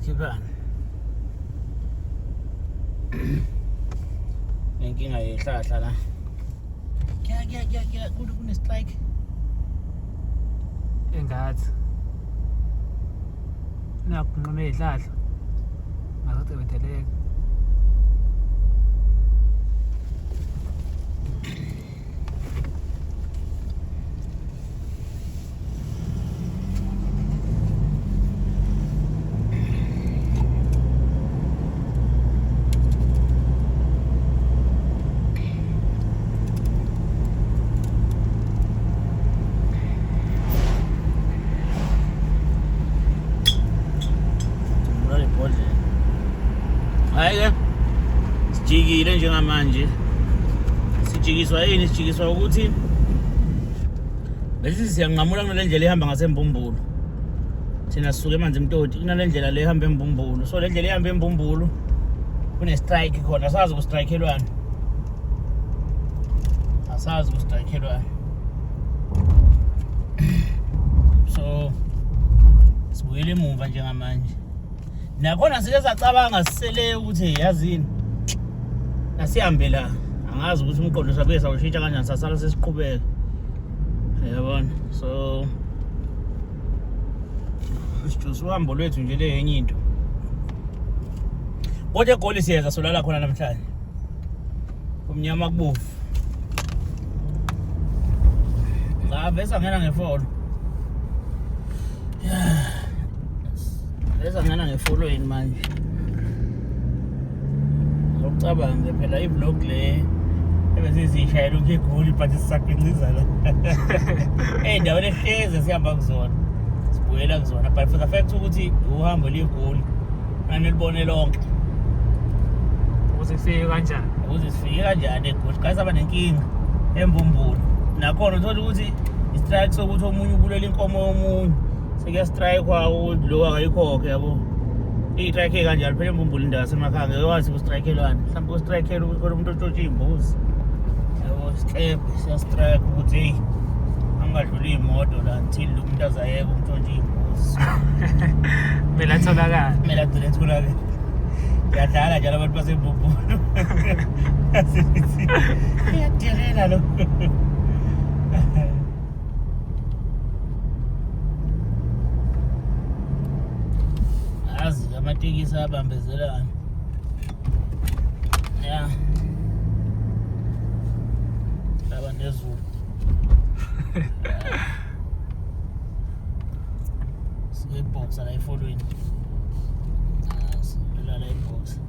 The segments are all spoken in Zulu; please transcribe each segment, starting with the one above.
Sikhiphani nenkinga yehlahla la kune strike engathi nakunqome izihlahla ngathi bedeleka hayi-ke sijikile njengamanje sijikiswa yini sijikiswa ukuthi bese siyanqamula kunale ndlela ehamba ngasembumbulu thina sisuke emanzi Mtoti kunale ndlela le ehamba embumbulu so le ndlela ehamba embumbulu kune strike khona asazi ukustrikeelwana so sibuyele emuva njengamanje nakhona sike sacabanga sisele ukuthi yazini nasihambe la angazi ukuthi umqondo sabuye sawushintsha kanjani sasala sesiqhubeka yabona so sijusa uhambo lwethu nje lenye into kodwa eGoli siyeza solala khona namhlanje kumnyama kubovu ngavesa ngena ngefolo Lesa ngana ngefollowing manje. Ngokucabanga phela i-vlog le ebese siyishayela eGoli but sisaqinqiza la. Endaweni ehleze sihamba kuzona. Sibuyela kuzona but for the fact ukuthi uhambo leGoli anelibone lonke. Ukuze sifike kanjani? Ukuze sifike kanjani eGoli? Guys aba nenkinga embumbulu. Nakhona uthola ukuthi i-strike sokuthi omunye ubulela inkomo yomunye. Sike strike kwawo lo akayikhokhe yabo i-strike kanjalo phela embumbulu indawo yasemakhaya ngeke wazi ukustrikeelwana mhlawumbe ukustrikeela ukuthi khona umuntu otshontsha imbuzi yabo sikhephe siya strike ukuthi hey angadluli imoto la until lo muntu azayeka umntshontsha imbuzi mela atholakala yadlala njalo abantu basembumbulu iyadelela lo amatekisi abambezelana ya laba nezulu siyeboxa la efolweni sidlala ibox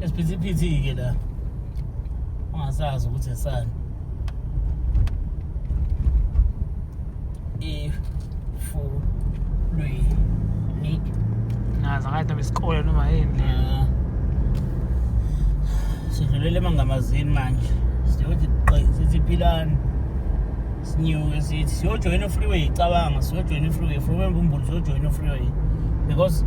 esiphithiphithi ke la ungasazi ukuthi esani naza ngathi besikole noma yini sidlulele emangamazini manje siyothi sithi philani sinyuke sithi siyojoyina freeway cabanga siyojoyina freeway from embumbulu siyojoyina freeway because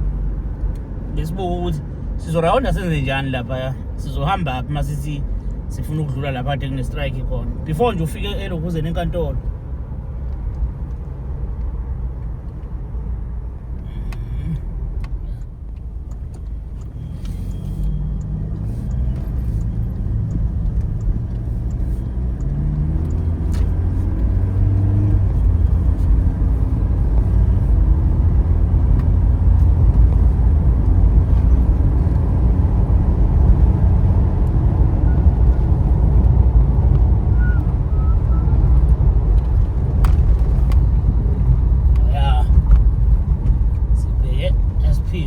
besibuka ukuthi sizorawunda senze njani lapha sizohamba apha masithi sifuna ukudlula lapha kade kune strike khona before nje ufike elokuze nenkantolo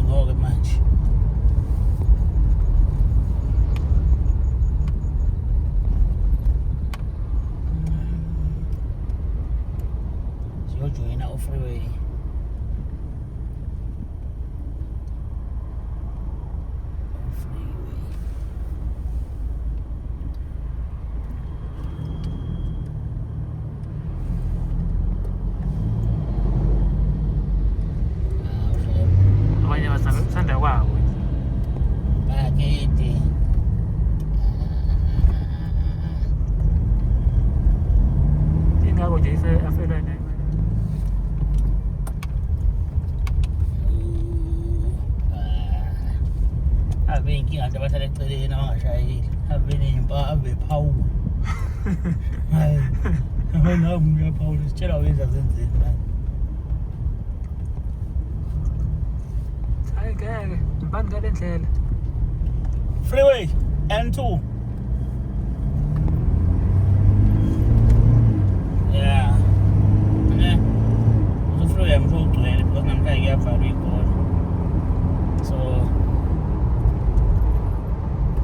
ngoke manje siyojoyina off-freeway sanda kwawo bakede ingako nje afelwa nayo abantu abahlala eceleni abangashayeli ave phawula hayi nawe uyaphawula sitshela wenza zenzeni manje hayi ngeke mbani ngale ndlela freeway N2 yeah ne uzofreeway mfowugcwele because namhlanje kuyavalwa igoli so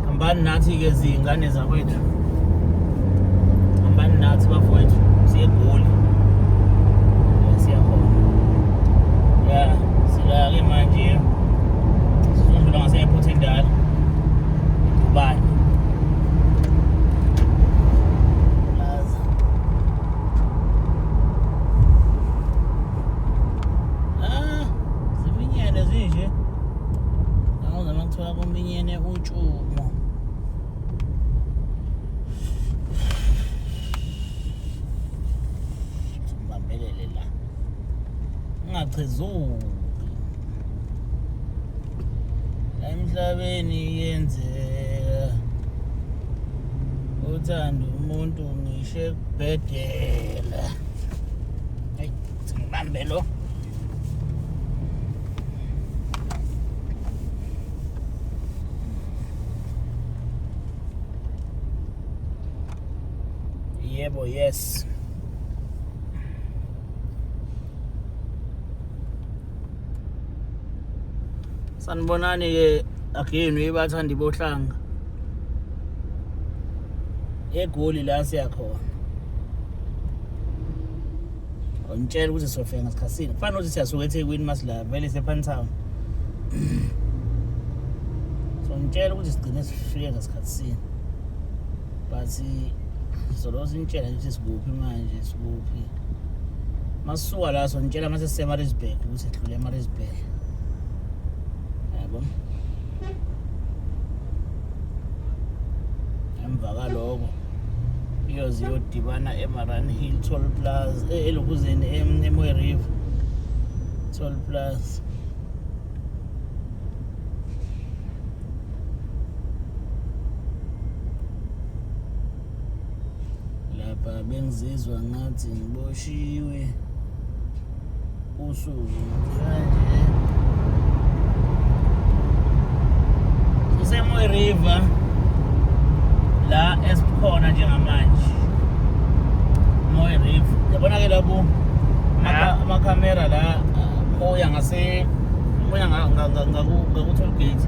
hambani nathi-ke zingane zakwethu hambani nathi bafowethu siye egoli siyakhona ya sila-ke manje sizodlula ngase-airport endala Dubai Plaza ziminyene zinje nawuzama kuthiwa kuminyene utshumo simbambelele la ungachezuki la emhlabeni yenzeka uthanda umuntu ngisho ekubhedela hayi singibambe lo yebo yes sanibonani-ke again ibathandi bohlanga egoli la siyakhona ngitshela ukuthi sofika ngasikhatsini kufanele ukuthi siyasuka eThekwini masila vele sePantown so ngitshela ukuthi sigcine sifike ngasikhatsini but solo sintshela ukuthi sikuphi manje sikuphi masisuka la so ngitshela mase sisemarisburg ukuthi sidlule eMaritzburg yabo emva kaloko iyoze iyodibana eMaran Hill Toll Plaza elokuzeni eMoy River Toll Plaza lapha bengizizwa ngathi ngiboshiwe usuku kanje eMoy River la esikhona njengamanje Moy River yabona-ke labo amakhamera la moya moya ngaku-toll gate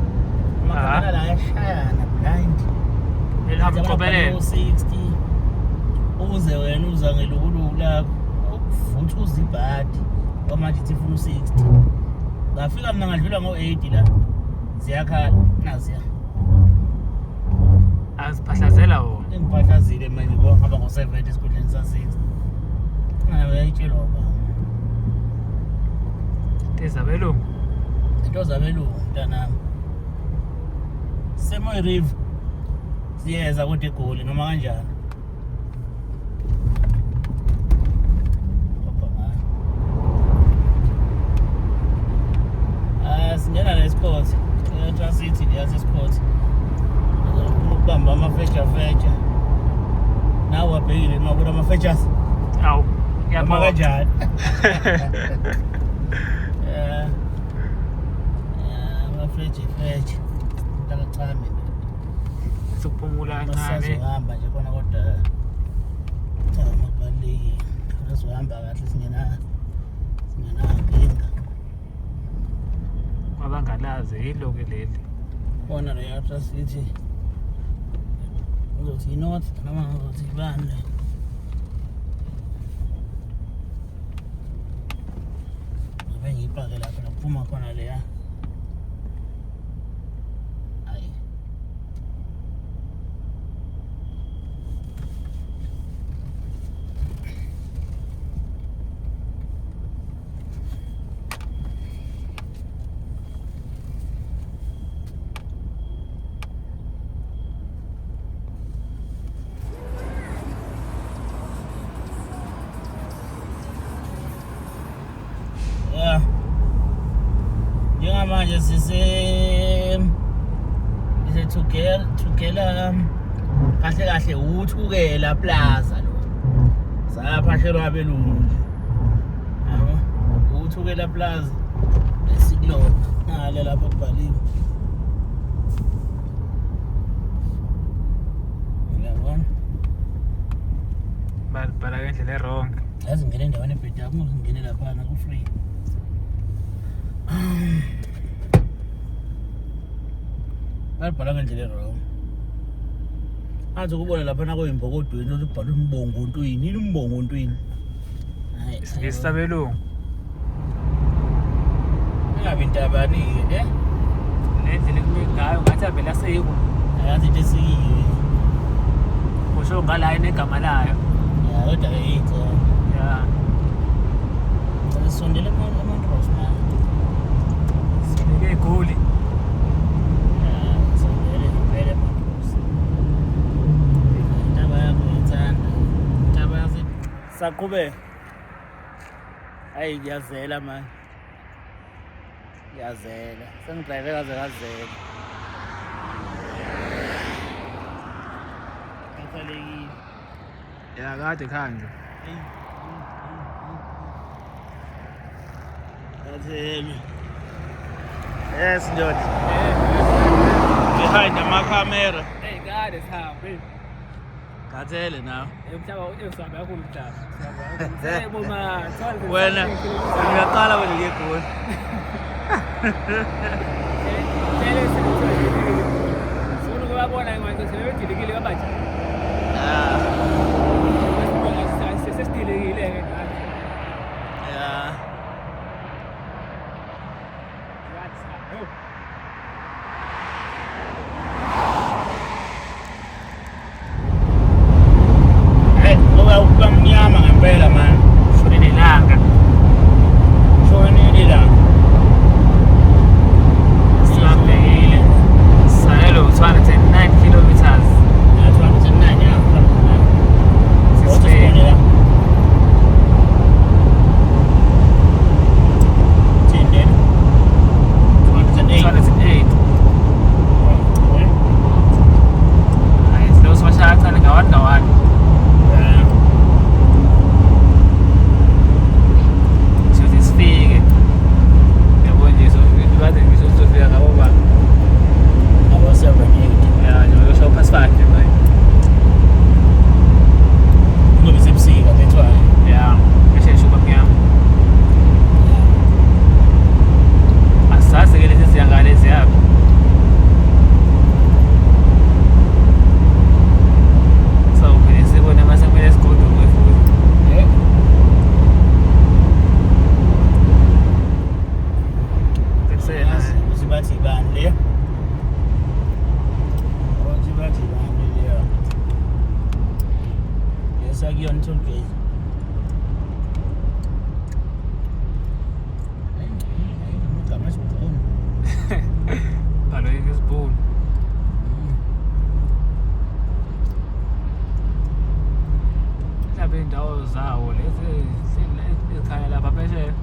amakhamera la ayashayana blind elihamba uqobelele 60 uze wena uza ngelukuluku lakho uvuthuza ibhadi kwamanje ithi ifuna u-60 ngafika mina ngadlula ngo-80 la ziyakhala naziya aziphahlazela wona engiphahlazile manje ngihamba ngo-70 esikhundleni sa-60 uyayitshelwa baba tezabelungu into zabelungu mntanami seMoy River siyeza kodwa egoli noma kanjani singena la-Esport Transcity leyase-Esport ukubamba amafecha nawe wabhekile noma ukuthi ama-fetchers awu ama kanjani amafecha mntakachame sokuphumula kancane sazohamba nje khona kodwa cha makubalulekile sazohamba kahle singenankinga abangalazi yiloke leli bona leyo Transcity uzothi i-north noma uzothi ibani ngabe ngiyipake lapha nakuphuma khona leya hayi njengamanje thugela kahle kahle uthukela plaza lo saphashelwa abelungu nje yabo uthukela plaza esiklona ngale lapha kubhaliwe yabona Bhala ngendlela wrong. yazi ngene endaweni ebheda ngingene lapha ku free Bhala ngendlela wrong Athi ukubona lapha nakoyimbokodweni uzubhala umbongo ntwini yini umbongo ntwini hayi Ngesabelungu. ingabe intabani ke Lendlela kube ngayo ngathi avela sekho. ayazi into esiyiyo Kusho ngala inegama layo. ya kodwa ke yinto Ya. sisondele eMontrose man Sibeke egoli. sisondele vele eMontrose intaba yakho ngiyithanda intaba yase saqhubeka hayi ngiyazela man ngiyazela sengidrayive kaze kazela ngikhalekile Ya kade khanje. Kathele. Yes, ndoda. Behind the camera. Hey kade sihambe. Kathele now. Umhlaba usihamba kakhulu umhlaba. Yebo ma, Wena ngiyaqala wena ngegoli. Sifuna ukubabona manje sebedilekile kabatsha. Ah, Sesidilikile ke nathi. yeah. Hey, ngoba mnyama ngempela man. Shone nelanga. Shonile la. Sibambekile. Sayelo 209 kilometers. Yeah, 209 yeah. Sisibheke. Sakuyona toll gate. Igama esibhunu. Bhalwe isibhunu. Mhlawumbe iy'ndawo zawo lezi ezikhanya lapha phesheya.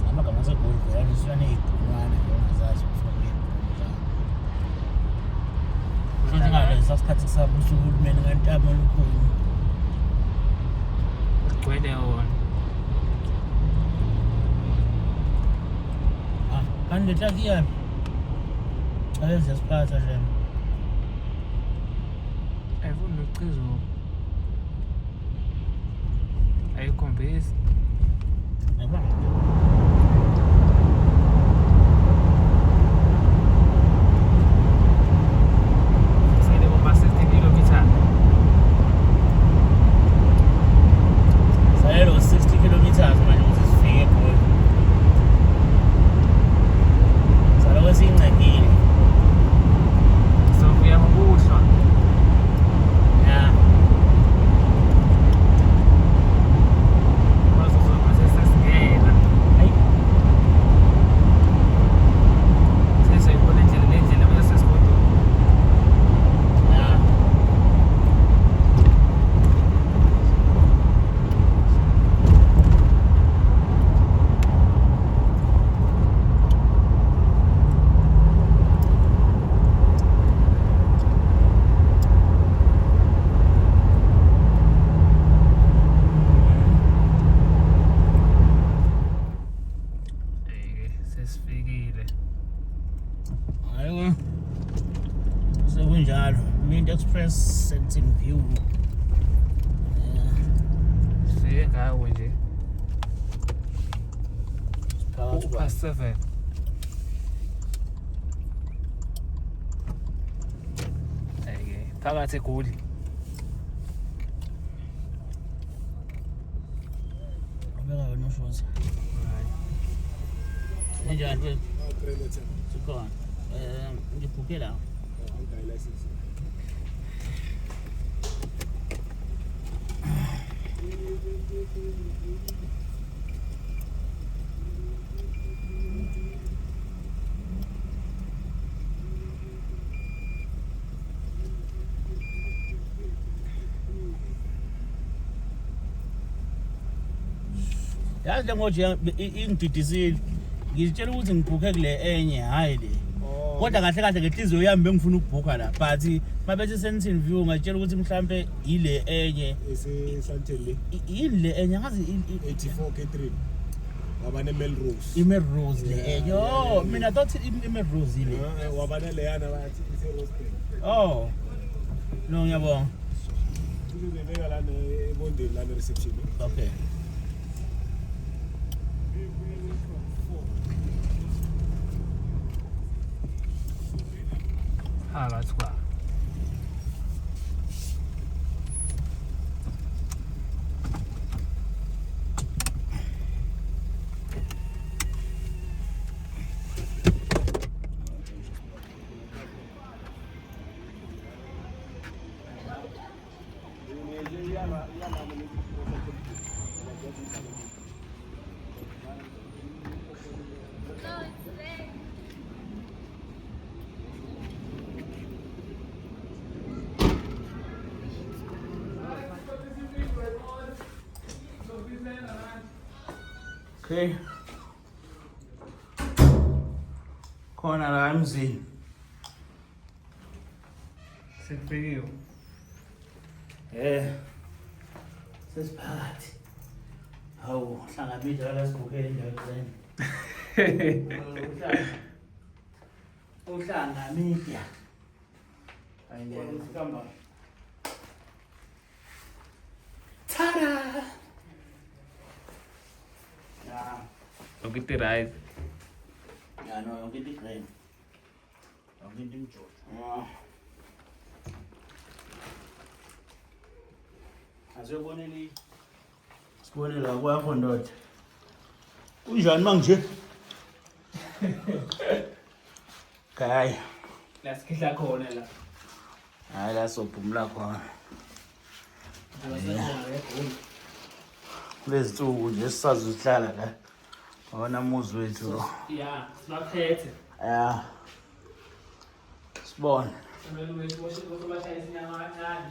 Amagama asegoli vele isiyane ey'bhunwana ongazazi ukufaka iy'bhunu zawo. Kusho ngalesa sikhathi sabo uhulumeni ngantama olukhulu. Kugcwele wona. Kanti le truck iyaphi? Cha eziyasiphatha nje. Ayifuni nokuchiza. Ayikhombisi. Yabona. Sele kuma 60 kilometers. Sayelo 60 kilometers manje ukuthi sifike eGoli. Salokho siyincedile. Sofia ngokuhlwa. Yeah. Mazuzu first Sandton View. Siye ngawo nje. Phakathi kwa Past 7. Okay, phakathi eGoli. ubeka wena ushoza. Njani mfethu? Sikhona. Ngibhuke la. Yazi njengoje ingididisile. Ngitshela ukuthi ngibhuke kule enye hayi le. Kodwa kahle kahle ngenhliziyo yami bengifuna ukubhuka la but mabethi Sandton View ngitshela ukuthi mhlambe ile enye Sandton ile enye ngazi 84 K3 wabane Melrose iMelrose le enye. Oh mina thought iMelrose ile. wabane leyana bathi ise Rosebank. Oh no ngiyabonga. Uzobeka la ebondeni la reception. Okay. Phakathi kwa. Okay. Khona la emzini. Sifikiwe. Sesiphakathi. Hawu, hlangamile la sibukele endaweni. Uhlanga media. Ayingena sikamba. Tada! Ya, Ukiti right. ya no, yonke into igreen. Yonke into imjojo. Asiyoboneli. Sibone la kwakho ndoda. Unjani manje? Kai. La sikhihla khona la. Hayi la sophumula khona. Lezinsuku nje sisazi uhlala la. Wona muzi wethu lo. Yeah, sibaphethe. Ya. Sibone. Kumele ukuthi bashayise inyanga kancane.